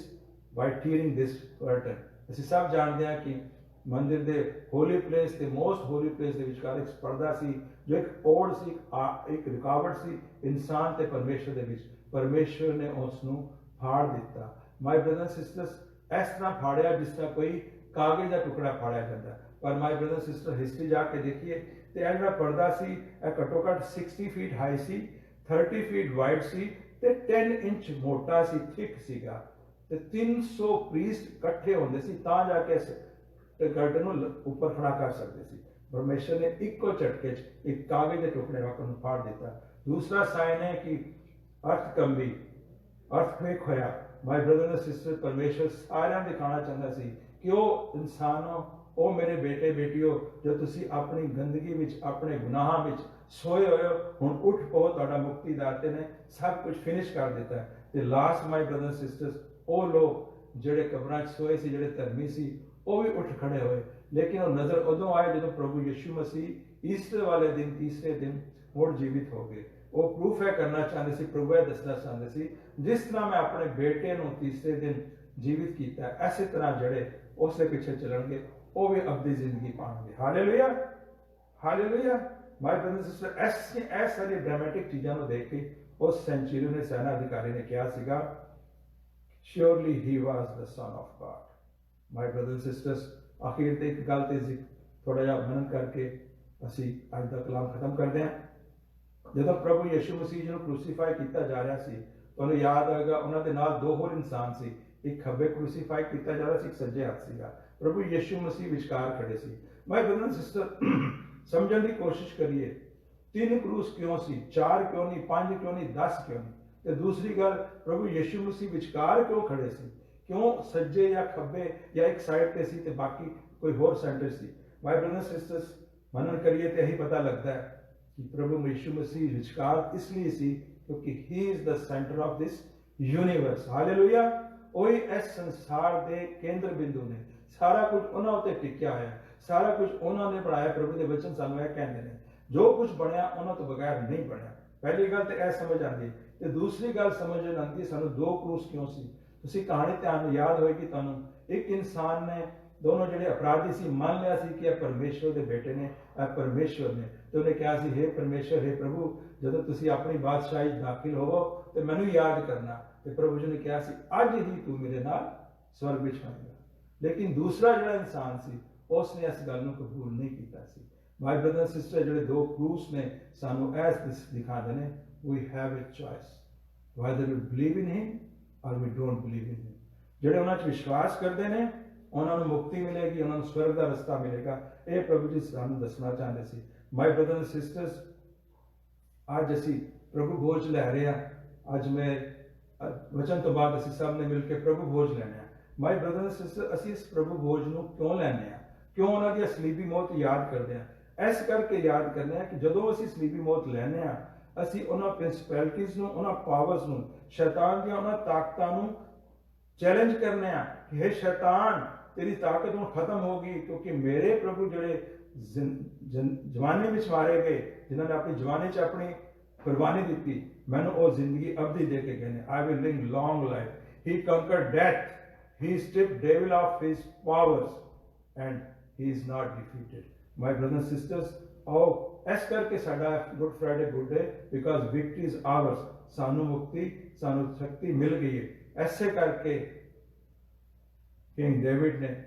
Speaker 1: by tearing this curtain। ਅਸੀਂ ਸਭ ਜਾਣਦੇ ਹਾਂ ਕਿ ਮੰਦਿਰ ਦੇ ਹੋਲੀ ਪਲੇਸ ਤੇ ਮੋਸਟ ਹੋਲੀ ਪਲੇਸ ਦੇ ਵਿਚਕਾਰ ਇੱਕ ਪਰਦਾ ਸੀ ਜੋ ਇੱਕ ਪੌੜ ਸੀ, ਇੱਕ ਰੁਕਾਵਟ ਸੀ ਇਨਸਾਨ ਤੇ ਪਰਮੇਸ਼ਵਰ ਦੇ ਵਿੱਚ। ਪਰਮੇਸ਼ਵਰ ਨੇ ਉਸ ਨੂੰ ਫਾੜ ਦਿੱਤਾ। My brothers and sisters, ਇਸ ਤਰ੍ਹਾਂ ਫਾੜਿਆ ਜਿਸ ਤਰ੍ਹਾਂ ਕੋਈ ਕਾਗਜ਼ ਦਾ ਟੁਕੜਾ ਫਾੜਿਆ ਜਾਂਦਾ। ਪਰ ਮਾਈ ਬ੍ਰਦਰ ਸਿਸਟਰ ਹਿਸਟਰੀ ਜਾ ਕੇ ਦੇਖੀਏ ਤੇ ਇਹ ਜਿਹੜਾ ਪਰਦਾ ਸੀ ਇਹ ਘੱਟੋ ਘੱਟ 60 ਫੀਟ ਹਾਈ ਸੀ, 30 ਫੀਟ ਵਾਈਡ ਸੀ ਤੇ 10 ਇੰਚ ਮੋਟਾ ਸੀ, ਥਿਕ ਸੀਗਾ। ਤੇ 300 ਪ੍ਰੀਸਟ ਇਕੱਠੇ ਹੁੰਦੇ ਸੀ ਤਾਂ ਜਾ ਕੇ ਇਸ ਕਰਟਨ ਨੂੰ ਉੱਪਰ ਖੜਾ ਕਰ ਸਕਦੇ ਸੀ। ਪਰਮੇਸ਼ਰ ਨੇ ਇੱਕੋ ਝਟਕੇ 'ਚ ਇੱਕ ਕਾਗਜ਼ ਦੇ ਟੁਕੜੇ ਵਾਂਗ ਨੂੰ ਫਾੜ ਦਿੱਤਾ। ਦੂਸਰਾ ਸਾਈਨ ਹੈ ਕਿ ਅਰਥ ਕੰਬੀ, ਅਰਥਕਵੇਕ ਹੋਇਆ। ਮਾਈ ਬ੍ਰਦਰ ਐਂਡ ਸਿਸਟਰ, ਪਰਮੇਸ਼ਰ ਸਾਰਿਆਂ ਦਿਖਾਉਣਾ ਚਾਹੁੰਦਾ ਸੀ ਕਿ ਉਹ ਇਨਸਾਨੋ, ਉਹ ਮੇਰੇ ਬੇਟੇ ਬੇਟੀਓ ਜੋ ਤੁਸੀਂ ਆਪਣੀ ਗੰਦਗੀ ਵਿੱਚ ਆਪਣੇ ਗੁਨਾਹਾਂ ਵਿੱਚ ਸੋਏ ਹੋਏ ਹੋ, ਹੁਣ ਉੱਠ ਪਓ, ਤੁਹਾਡਾ ਮੁਕਤੀ ਦਾਤੇ ਨੇ ਸਭ ਕੁਝ ਫਿਨਿਸ਼ ਕਰ ਦਿੱਤਾ। ਤੇ ਲਾਸਟ ਮਾਈ ਬ੍ਰਦਰ ਸਿਸਟਰਸ, ਉਹ ਲੋਕ ਜਿਹੜੇ ਕਬਰਾਂ 'ਚ ਸੋਏ ਸੀ, ਜਿਹੜੇ ਧਰਮੀ ਸੀ, ਉਹ ਵੀ ਉੱਠ ਖੜੇ ਹੋਏ। ਲੇਕਿਨ ਉਹ ਨਜ਼ਰ ਉਦੋਂ ਆਏ ਜਦੋਂ ਪ੍ਰਭੂ ਯਿਸੂ ਮਸੀਹ ਈਸਟਰ ਵਾਲੇ ਦਿਨ, ਤੀਸਰੇ ਦਿਨ ਮੁੜ ਜੀਵਿਤ ਹੋ ਗਏ। ਉਹ ਪ੍ਰੂਫ ਹੈ ਕਰਨਾ ਚਾਹੁੰਦੇ ਸੀ, ਪ੍ਰਭੂ ਇਹ ਦੱਸਣਾ ਚਾਹੁੰਦੇ ਸੀ ਜਿਸ ਤਰ੍ਹਾਂ ਮੈਂ ਆਪਣੇ ਬੇਟੇ ਨੂੰ ਤੀਸਰੇ ਦਿਨ ਜੀਵਿਤ ਕੀਤਾ, ਐਸੇ ਤਰ੍ਹਾਂ ਜਿਹੜੇ ਉਸ ਦੇ ਪਿੱਛੇ ਚੱਲਣਗੇ ਉਹ ਵੀ ਅਬਦੀ ਜ਼ਿੰਦਗੀ ਪਾਉਣਗੇ। Hallelujah, hallelujah. ਮਾਈ ਬ੍ਰਦਰ ਸਿਸਟਰ, ਇਸ ਸਾਰੀ ਡਰਾਮੈਟਿਕ ਚੀਜ਼ਾਂ ਨੂੰ ਦੇਖ ਕੇ ਉਸ ਸੈਂਚੁਰੀਅਨ ਨੇ, ਸੈਨਾ ਅਧਿਕਾਰੀ ਨੇ ਕਿਹਾ ਸੀਗਾ, surely he was the son of God। my brothers and sisters, ਆਖਿਰ ਤੇ ਇੱਕ ਗੱਲ ਤੇ ਥੋੜਾ ਜਿਹਾ ਮਨਨ ਕਰਕੇ ਅਸੀਂ ਅੱਜ ਦਾ ਕਲਾਮ ਖਤਮ ਕਰਦੇ ਹਾਂ। ਜਦੋਂ ਪ੍ਰਭੂ ਯਿਸੂ ਮਸੀਹ ਜੀ ਨੂੰ ਕ੍ਰੂਸੀਫਾਈ ਕੀਤਾ ਜਾ ਰਿਹਾ ਸੀ, ਤੁਹਾਨੂੰ ਯਾਦ ਹੋਏਗਾ ਉਹਨਾਂ ਦੇ ਨਾਲ ਦੋ ਹੋਰ ਇਨਸਾਨ ਸੀ, ਇੱਕ ਖੱਬੇ ਕ੍ਰੂਸੀਫਾਈ ਕੀਤਾ ਜਾ ਰਿਹਾ ਸੀ, ਇੱਕ ਸੱਜੇ ਹੱਥ ਸੀਗਾ। ਪ੍ਰਭੂ ਯਿਸੂ ਮਸੀਹ ਵਿਚਕਾਰ ਖੜੇ ਸੀ। my brothers and sisters, ਸਮਝਣ ਦੀ ਕੋਸ਼ਿਸ਼ ਕਰੀਏ 3 ਕਰੂਸ ਕਿਉਂ ਸੀ, 4 ਕਿਉਂ ਨਹੀਂ, 5 ਕਿਉਂ ਨਹੀਂ, 10 ਕਿਉਂ ਨਹੀਂ। ਤੇ ਦੂਸਰੀ ਗੱਲ, ਪ੍ਰਭੂ ਯਿਸੂ ਮਸੀਹ ਵਿਚਕਾਰ ਕਿਉਂ ਖੜੇ ਸੀ? ਕਿਉਂ ਸੱਜੇ ਜਾਂ ਖੱਬੇ ਜਾਂ ਇੱਕ ਸਾਈਡ ਤੇ ਸੀ ਤੇ ਬਾਕੀ ਕੋਈ ਹੋਰ ਸੈਂਟਰ ਸੀ? ਮਾਈ ਬ੍ਰਦਰ ਸਿਸਟਰਸ, ਮਨਨ ਕਰੀਏ ਤੇ ਇਹੀ ਪਤਾ ਲੱਗਦਾ ਹੈ ਕਿ ਪ੍ਰਭੂ ਯਿਸੂ ਮਸੀਹ ਵਿਚਕਾਰ ਇਸ ਲਈ ਸੀ ਕਿਉਂਕਿ ਹੀ is the centre of this universe. Hallelujah. ਉਹੀ ਇਸ ਸੰਸਾਰ ਦੇ ਕੇਂਦਰ ਬਿੰਦੂ ਨੇ। ਸਾਰਾ ਕੁਝ ਉਹਨਾਂ ਉੱਤੇ ਟਿਕਿਆ ਹੋਇਆ, ਸਾਰਾ ਕੁਝ ਉਹਨਾਂ ਨੇ ਬਣਾਇਆ। ਪ੍ਰਭੂ ਦੇ ਵਚਨ ਸਾਨੂੰ ਇਹ ਕਹਿੰਦੇ ਨੇ ਜੋ ਕੁਝ ਬਣਿਆ ਉਹਨਾਂ ਤੋਂ ਬਗੈਰ ਨਹੀਂ ਬਣਿਆ। ਪਹਿਲੀ ਗੱਲ ਤੇ ਇਹ ਸਮਝ ਆਉਂਦੀ ਤੇ ਦੂਸਰੀ ਗੱਲ ਸਮਝ ਆਉਂਦੀ ਸਾਨੂੰ 2 ਕਰੂਸ ਕਿਉਂ ਸੀ। ਤੁਸੀਂ ਕਹਾਣੀ ਧਿਆਨ ਯਾਦ ਹੋਏਗੀ ਤੁਹਾਨੂੰ, ਇੱਕ ਇਨਸਾਨ ਨੇ, ਦੋਨੋਂ ਜਿਹੜੇ ਅਪਰਾਧੀ ਸੀ, ਮੰਨ ਲਿਆ ਸੀ ਕਿ ਇਹ ਪਰਮੇਸ਼ਵਰ ਦੇ ਬੇਟੇ ਨੇ, ਇਹ ਪਰਮੇਸ਼ਵਰ ਨੇ। ਤੇ ਉਹਨੇ ਕਿਹਾ ਸੀ, ਹੇ ਪਰਮੇਸ਼ਵਰ, ਹੇ ਪ੍ਰਭੂ, ਜਦੋਂ ਤੁਸੀਂ ਆਪਣੀ ਬਾਦਸ਼ਾਹੀ ਦਾਖਲ ਹੋਵੋ ਤੇ ਮੈਨੂੰ ਯਾਦ ਕਰਨਾ। ਤੇ ਪ੍ਰਭੂ ਜੀ ਨੇ ਕਿਹਾ ਸੀ, ਅੱਜ ਹੀ ਤੂੰ ਮੇਰੇ ਨਾਲ ਸਵਰਗ ਵਿੱਚ ਹੋਵੇਗਾ। ਲੇਕਿਨ ਦੂਸਰਾ ਜਿਹੜਾ ਇਨਸਾਨ ਸੀ ਉਸਨੇ ਇਸ ਗੱਲ ਨੂੰ ਕਬੂਲ ਨਹੀਂ ਕੀਤਾ ਸੀ। ਮਾਈ ਬ੍ਰਦਰ ਸਿਸਟਰ, ਜਿਹੜੇ 2 ਕਰੂਸ ਨੇ ਸਾਨੂੰ ਇਸ ਦਿਖਾਉਂਦੇ ਨੇ, we have a choice whether we believe in him or we don't believe in him। ਜਿਹੜੇ ਉਹਨਾਂ 'ਚ ਵਿਸ਼ਵਾਸ ਕਰਦੇ ਨੇ ਉਹਨਾਂ ਨੂੰ ਮੁਕਤੀ ਮਿਲੇਗੀ, ਉਹਨਾਂ ਨੂੰ ਸਵਰਗ ਦਾ ਰਸਤਾ ਮਿਲੇਗਾ। ਇਹ ਪ੍ਰਭੂ ਜੀ ਸਾਨੂੰ ਦੱਸਣਾ ਚਾਹੁੰਦੇ ਸੀ। ਮਾਈ ਬ੍ਰਦਰ ਐਂਡ ਸਿਸਟਰਸ, ਅੱਜ ਅਸੀਂ ਪ੍ਰਭੂ ਭੋਜ ਲੈ ਰਹੇ ਹਾਂ। ਅੱਜ ਮੈਂ ਵਚਨ ਤੋਂ ਬਾਅਦ ਅਸੀਂ ਸਭ ਨੇ ਮਿਲ ਕੇ ਪ੍ਰਭੂ ਭੋਜ ਲੈਣੇ ਆ। ਮਾਈ ਬ੍ਰਦਰ ਐਂਡ ਸਿਸਟਰ, ਅਸੀਂ ਇਸ ਪ੍ਰਭੂ ਭੋਜ ਨੂੰ ਕਿਉਂ ਲੈਣੇ ਆ? ਕਿਉਂ ਉਹਨਾਂ ਦੀ ਸਲੀਬੀ ਮੌਤ ਯਾਦ ਕਰਦੇ ਹਾਂ? ਇਸ ਕਰਕੇ ਯਾਦ ਕਰਦੇ ਹਾਂ ਕਿ ਜਦੋਂ ਅਸੀਂ ਸਲੀਬੀ ਮੌਤ ਲੈਣੇ ਆ, ਅਸੀਂ ਉਹਨਾਂ ਪ੍ਰਿੰਸੀਪੈਲਿਟੀਜ਼ ਨੂੰ, ਉਹਨਾਂ ਪਾਵਰਸ ਨੂੰ, ਸ਼ੈਤਾਨ ਦੀਆਂ ਉਹਨਾਂ ਤਾਕਤਾਂ ਨੂੰ ਚੈਲੰਜ ਕਰਨੇ ਆ ਕਿ ਹੇ ਸ਼ੈਤਾਨ, ਤੇਰੀ ਤਾਕਤ ਹੁਣ ਖਤਮ ਹੋ ਗਈ, ਕਿਉਂਕਿ ਮੇਰੇ ਪ੍ਰਭੂ ਜਿਹੜੇ ਜਵਾਨੀ ਵਿੱਚ ਮਾਰੇ ਗਏ, ਜਿਨ੍ਹਾਂ ਨੇ ਆਪਣੀ ਜਵਾਨੀ 'ਚ ਆਪਣੀ ਕੁਰਬਾਨੀ ਦਿੱਤੀ, ਮੈਨੂੰ ਉਹ ਜ਼ਿੰਦਗੀ ਅਬਦੀ ਦੇ ਕੇ ਗਏ ਨੇ। I will live long life. He conquered death, he stripped devil of his powers and he is not defeated. My brother sisters, ਆਓ ਇਸ ਕਰਕੇ ਸਾਡਾ Good Friday good day, because victory is ours. ਸਾਨੂੰ ਮੁਕਤੀ, ਸਾਨੂੰ ਸ਼ਕਤੀ ਮਿਲ ਗਈ ਹੈ। ਐਸੇ ਕਰਕੇ ਕਿੰਗ ਡੇਵਿਡ ਨੇ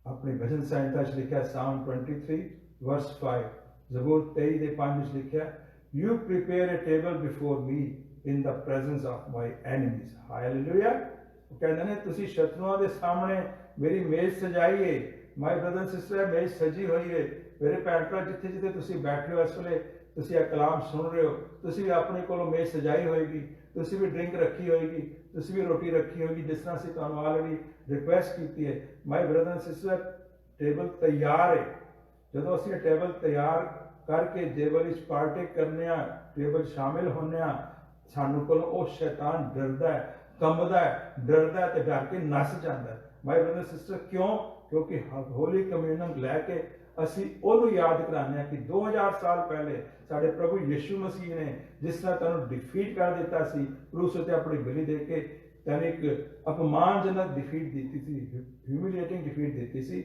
Speaker 1: ਆਪਣੀ ਭਜਨ ਸੰਹਿਤਾ 'ਚ ਲਿਖਿਆ, ਸਾਮ 23 ਵਰਸ 5, ਜ਼ਬੂਰ 23 ਦੇ 5 ਵਿੱਚ ਲਿਖਿਆ, you prepare a table before me in the presence of my enemies. Hallelujah. ਉਹ ਕਹਿੰਦੇ ਨੇ ਤੁਸੀਂ ਸ਼ਤਰੂਆਂ ਦੇ ਸਾਹਮਣੇ ਮੇਰੀ ਮੇਜ਼ ਸਜਾਈਏ। माय ब्रदर सिस्टर मेज सजी हुई है मेरे भैन भरा जिथे जिथे तुसी बैठे हो इस वे तुसी यह कलाम सुन रहे हो तुसी भी अपने को मेज सजाई होएगी तुसी भी ड्रिंक रखी होएगी तुसी भी रोटी रखी होगी जिस तरह से तुहानू ऑलरेडी रिक्वेस्ट की है माय ब्रदर सिस्टर टेबल तैयार है जो असं टेबल तैयार करके टेबल पार्टे करने टेबल शामिल होने सानू को शैतान डरदा है कंबदा है डरदा है तो डर के नस जाता है माय ब्रदर सिस्टर क्यों क्योंकि होली कम्यूनियन लैके ਅਸੀਂ ਉਹਨੂੰ ਯਾਦ ਕਰਾਉਂਦੇ ਹਾਂ ਕਿ 2000 ਸਾਲ ਪਹਿਲੇ ਸਾਡੇ ਪ੍ਰਭੂ ਯਿਸੂ ਮਸੀਹ ਨੇ ਜਿਸ ਤਰ੍ਹਾਂ ਤੁਹਾਨੂੰ ਡਿਫੀਟ ਕਰ ਦਿੱਤਾ ਸੀ ਕ੍ਰੂਸ ਉੱਤੇ ਆਪਣੀ ਬਲੀ ਦੇ ਕੇ ਤੁਹਾਨੂੰ ਇੱਕ ਅਪਮਾਨਜਨਕ ਡਿਫੀਟ ਦਿੱਤੀ ਸੀ ਹਿਊਮਿਲੀਏਟਿੰਗ ਡਿਫੀਟ ਦਿੱਤੀ ਸੀ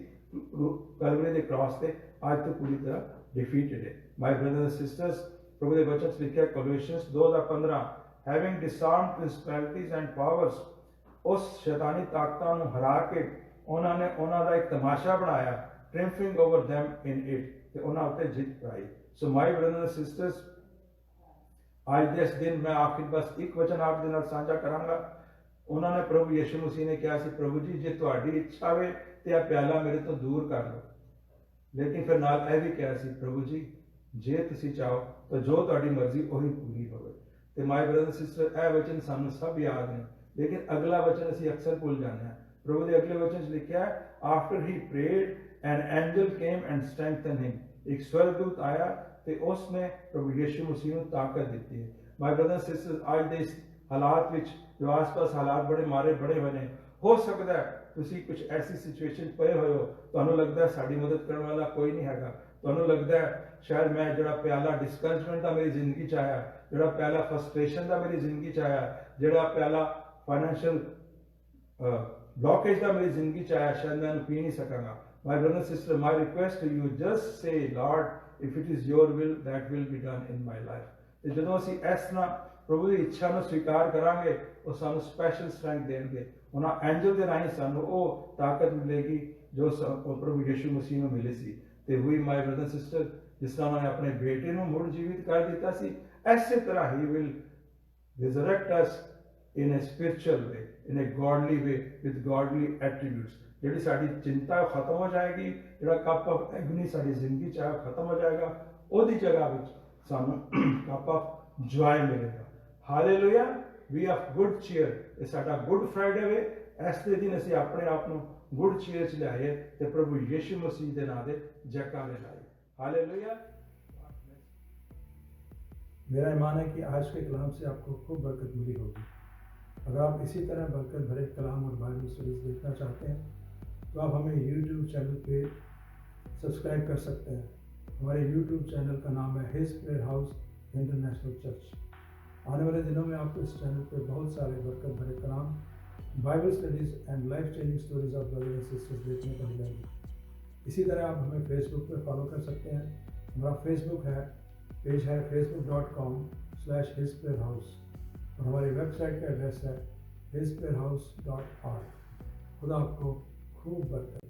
Speaker 1: ਕਲਵਰੀ ਦੇ ਕ੍ਰਾਸ ਤੇ ਅੱਜ ਤੋਂ ਪੂਰੀ ਤਰ੍ਹਾਂ ਡਿਫੀਟਡ ਹੈ ਮਾਈ ਬ੍ਰਦਰਸ ਐਂਡ ਸਿਸਟਰਸ ਪ੍ਰਭੂ ਦੇ ਵਚਨ ਚ ਲਿਖਿਆ ਕੋਲੋਸੀਅੰਸ 2:15 ਹੈਵਿੰਗ ਡਿਸਆਰਮਡ ਪ੍ਰਿੰਸੀਪੈਲਿਟੀਜ਼ ਐਂਡ ਪਾਵਰਸ ਉਸ ਸ਼ੈਤਾਨੀ ਤਾਕਤਾਂ ਨੂੰ ਹਰਾ ਕੇ ਉਹਨਾਂ ਨੇ ਉਹਨਾਂ ਦਾ ਇੱਕ ਤਮਾਸ਼ਾ ਬਣਾਇਆ triumphing over them in it ਤੇ ਉਹਨਾਂ ਉੱਤੇ ਜਿੱਤ ਪਾਈ ਸੋ ਮਾਈ ਬ੍ਰਦਰਸ ਐਂਡ ਸਿਸਟਰਸ ਅੱਜ ਦੇ ਇਸ ਦਿਨ ਮੈਂ ਆਖਿਰ ਬਸ ਇੱਕ ਵਚਨ ਆਪ ਦੇ ਨਾਲ ਸਾਂਝਾ ਕਰਾਂਗਾ ਉਹਨਾਂ ਨੇ ਪ੍ਰਭੂ ਯਿਸੂ ਮਸੀਹ ਨੇ ਕਿਹਾ ਸੀ ਪ੍ਰਭੂ ਜੀ ਜੇ ਤੁਹਾਡੀ ਇੱਛਾ ਹੋਵੇ ਤੇ ਇਹ ਪਿਆਲਾ ਮੇਰੇ ਤੋਂ ਦੂਰ ਕਰ ਲਓ ਲੇਕਿਨ ਫਿਰ ਨਾਲ ਇਹ ਵੀ ਕਿਹਾ ਸੀ ਪ੍ਰਭੂ ਜੀ ਜੇ ਤੁਸੀਂ ਚਾਹੋ ਤਾਂ ਜੋ ਤੁਹਾਡੀ ਮਰਜ਼ੀ ਉਹੀ ਪੂਰੀ ਹੋਵੇ ਤੇ ਮਾਈ ਬ੍ਰਦਰ ਸਿਸਟਰ ਇਹ ਵਚਨ ਸਾਨੂੰ ਸਭ ਯਾਦ ਨੇ ਲੇਕਿਨ ਅਗਲਾ ਵਚਨ ਅਸੀਂ ਅਕਸਰ ਭੁੱਲ ਜਾਂਦੇ ਹਾਂ ਪ੍ਰਭੂ ਦੇ ਅਗਲੇ ਵਚਨ 'ਚ ਲਿਖਿਆ ਹੈ after he parade an angel came and strengthened him एक स्वर्गदूत आया ਤੇ ਉਸਨੇ ਪ੍ਰਭੂ ਯਿਸੂ ਮਸੀਹ ਨੂੰ ਤਾਕਤ ਦਿੱਤੀ ਹੈ ਮਾਈ ਬ੍ਰਦਰ ਸਿਸਟਰ ਅੱਜ ਦੇ ਇਸ ਹਾਲਾਤ ਵਿੱਚ ਜੋ ਆਸ-ਪਾਸ ਹਾਲਾਤ ਬੜੇ ਮਾਰੇ ਬੜੇ ਹੋਏ ਨੇ ਹੋ ਸਕਦਾ ਤੁਸੀਂ ਕੁਝ ਐਸੀ ਸਿਚੁਏਸ਼ਨ ਪਏ ਹੋਏ ਹੋ ਤੁਹਾਨੂੰ ਲੱਗਦਾ ਸਾਡੀ ਮਦਦ ਕਰਨ ਵਾਲਾ ਕੋਈ ਨਹੀਂ ਹੈਗਾ ਤੁਹਾਨੂੰ ਲੱਗਦਾ ਸ਼ਾਇਦ ਮੈਂ ਜਿਹੜਾ ਪਿਆਲਾ ਡਿਸਕਰੇਜਮੈਂਟ ਦਾ ਮੇਰੀ ਜ਼ਿੰਦਗੀ 'ਚ ਆਇਆ ਜਿਹੜਾ ਪਿਆਲਾ ਫਰਸਟ੍ਰੇਸ਼ਨ ਦਾ ਮੇਰੀ ਜ਼ਿੰਦਗੀ 'ਚ ਆਇਆ ਜਿਹੜਾ ਪਿਆਲਾ ਫਾਈਨੈਂਸ਼ੀਅਲ ਬਲੌਕੇਜ ਦਾ ਮੇਰੀ ਜ਼ਿੰਦਗੀ 'ਚ ਆਇਆ ਸ਼ਾਇਦ ਮੈਂ ਇਹਨੂੰ ਪੀ ਨਹੀਂ ਸਕਾਂਗਾ My brother and sister, my request to you, just say, Lord, if it is your will, that will be done in my life. ਤੇ ਜਦੋਂ ਅਸੀਂ ਇਸ ਤਰ੍ਹਾਂ ਪ੍ਰਭੂ ਦੀ ਇੱਛਾ ਨੂੰ ਸਵੀਕਾਰ ਕਰਾਂਗੇ ਉਹ ਸਾਨੂੰ ਸਪੈਸ਼ਲ ਸਟਰੈਂਥ ਦੇਣਗੇ ਉਹਨਾਂ ਐਂਜਲ ਦੇ ਰਾਹੀਂ ਸਾਨੂੰ ਉਹ ਤਾਕਤ ਮਿਲੇਗੀ ਜੋ ਪ੍ਰਭੂ ਯਿਸੂ ਮਸੀਹ ਨੂੰ ਮਿਲੀ ਸੀ ਤੇ ਹੋਈ ਮਾਈ ਬ੍ਰਦਰ ਸਿਸਟਰ ਜਿਸ ਤਰ੍ਹਾਂ ਉਹਨਾਂ ਨੇ ਆਪਣੇ ਬੇਟੇ ਨੂੰ ਮੁੜ ਜੀਵਿਤ ਕਰ ਦਿੱਤਾ ਸੀ ਐਸੇ ਤਰ੍ਹਾਂ he will resurrect us in a spiritual way, in a godly way, with godly attributes. ਜਿਹੜੀ ਸਾਡੀ ਚਿੰਤਾ ਖਤਮ ਹੋ ਜਾਏਗੀ ਜਿਹੜਾ ਕੱਪ ਆਫ ਐਗਨੀ ਸਾਡੀ ਜ਼ਿੰਦਗੀ 'ਚ ਖਤਮ ਹੋ ਜਾਏਗਾ ਉਹਦੀ ਜਗ੍ਹਾ ਵਿੱਚ ਸਾਨੂੰ ਕੱਪ ਆਫ ਜੋਏ ਮਿਲੇਗਾ hallelujah be of good cheer ਇਹ ਸਾਡਾ ਗੁੱਡ ਫਰਾਈਡੇ ਵੇ ਇਸ ਦੇ ਦਿਨ ਅਸੀਂ ਆਪਣੇ ਆਪ ਨੂੰ ਗੁੱਡ ਚੀਅਰ 'ਚ ਲਿਆਈਏ ਤੇ ਪ੍ਰਭੂ ਯਿਸੂ ਮਸੀਹ ਦੇ ਨਾਂ ਦੇ ਜੈਕਾਰੇ ਲਾਈਏ हालेलुया।
Speaker 2: मेरा ईमान है कि आज के कलाम से आपको खूब बरकत मिली होगी। अगर आप इसी तरह बरकत भरे कलाम और बाइबल स्टडीज़ देखना चाहते हैं तो आप हमें यूट्यूब चैनल पे सब्सक्राइब कर सकते हैं। हमारे यूट्यूब चैनल का नाम है his prayer house international church. आने वाले दिनों में आपको इस चैनल पे बहुत सारे बरकत भरे कलाम, Bible studies and life changing stories of brothers and sisters देखने को मिलेंगी। इसी तरह आप हमें फेसबुक पे फॉलो कर सकते हैं। हमारा फेसबुक है पेज है facebook.com/hisprayerhouse और हमारी वेबसाइट का एड्रेस है hisprayerhouse.org। खुदा आपको खूब बरकत।